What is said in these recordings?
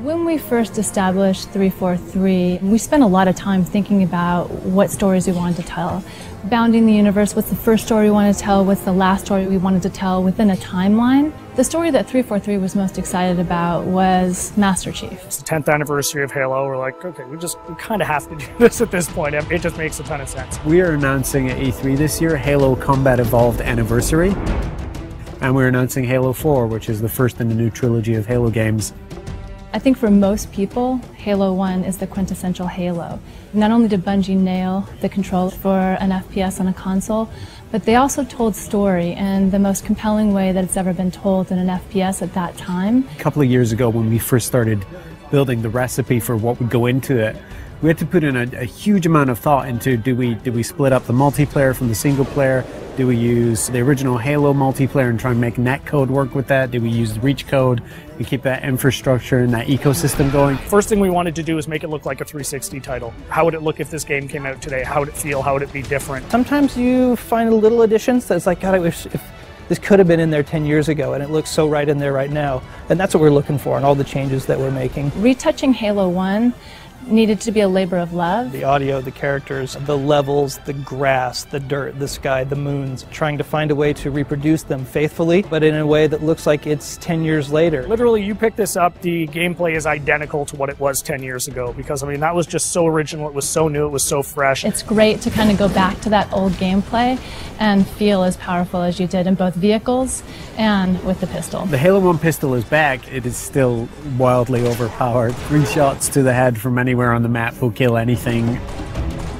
When we first established 343, we spent a lot of time thinking about what stories we wanted to tell. Bounding the universe, what's the first story we wanted to tell, what's the last story we wanted to tell within a timeline. The story that 343 was most excited about was Master Chief. It's the 10th anniversary of Halo. We're like, okay, we kind of have to do this at this point. It just makes a ton of sense. We are announcing at E3 this year Halo Combat Evolved Anniversary. And we're announcing Halo 4, which is the first in the new trilogy of Halo games. I think for most people, Halo 1 is the quintessential Halo. Not only did Bungie nail the controls for an FPS on a console, but they also told story in the most compelling way that it's ever been told in an FPS at that time. A couple of years ago, when we first started building the recipe for what would go into it, we had to put in a huge amount of thought into do we split up the multiplayer from the single player? Do we use the original Halo multiplayer and try and make netcode work with that? Do we use Reach code and keep that infrastructure and that ecosystem going? First thing we wanted to do is make it look like a 360 title. How would it look if this game came out today? How would it feel? How would it be different? Sometimes you find little additions that's like, God, I wish if this could have been in there 10 years ago, and it looks so right in there right now. And that's what we're looking for in all the changes that we're making. Retouching Halo 1 needed to be a labor of love. The audio, the characters, the levels, the grass, the dirt, the sky, the moons, trying to find a way to reproduce them faithfully, but in a way that looks like it's 10 years later. Literally, you pick this up, the gameplay is identical to what it was 10 years ago, because I mean, that was just so original, it was so new, it was so fresh. It's great to kind of go back to that old gameplay and feel as powerful as you did in both vehicles and with the pistol. The Halo 1 pistol is back. It is still wildly overpowered. 3 shots to the head from anywhere on the map will kill anything.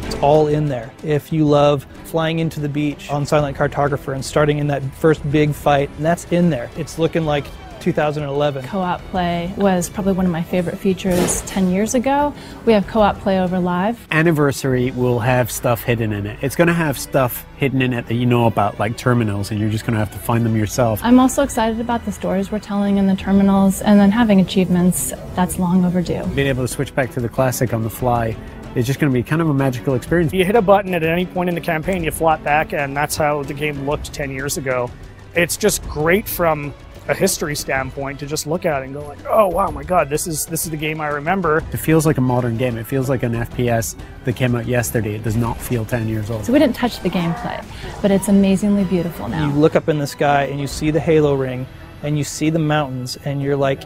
It's all in there. If you love flying into the beach on Silent Cartographer and starting in that first big fight, that's in there. It's looking like 2011. Co-op play was probably one of my favorite features 10 years ago. We have co-op play over live. Anniversary will have stuff hidden in it. It's going to have stuff hidden in it that you know about, like terminals, and you're just going to have to find them yourself. I'm also excited about the stories we're telling in the terminals, and then having achievements. That's long overdue. Being able to switch back to the classic on the fly is just going to be kind of a magical experience. You hit a button at any point in the campaign, you flop back, and that's how the game looked 10 years ago. It's just great from a history standpoint to just look at it and go like, oh wow, my god, this is the game I remember. It feels like a modern game. It feels like an FPS that came out yesterday. It does not feel 10 years old. So we didn't touch the gameplay, but it's amazingly beautiful now. You look up in the sky and you see the Halo ring and you see the mountains and you're like,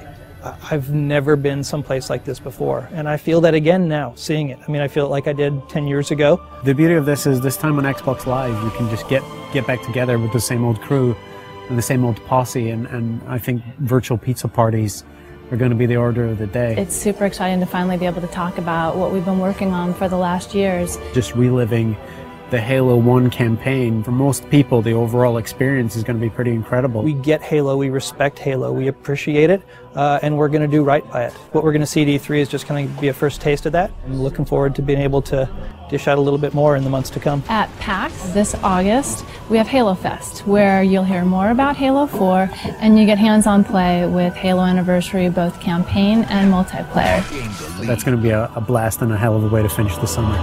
I've never been someplace like this before. And I feel that again now, seeing it. I mean, I feel it like I did 10 years ago. The beauty of this is this time on Xbox Live, you can just get back together with the same old crew and the same old posse, and I think virtual pizza parties are going to be the order of the day. It's super exciting to finally be able to talk about what we've been working on for the last years. Just reliving the Halo 1 campaign. For most people, the overall experience is going to be pretty incredible. We get Halo, we respect Halo, we appreciate it, and we're going to do right by it. What we're going to see at E3 is just going to be a first taste of that. I'm looking forward to being able to dish out a little bit more in the months to come. At PAX this August, we have Halo Fest, where you'll hear more about Halo 4, and you get hands-on play with Halo Anniversary, both campaign and multiplayer. That's going to be a blast and a hell of a way to finish the summer.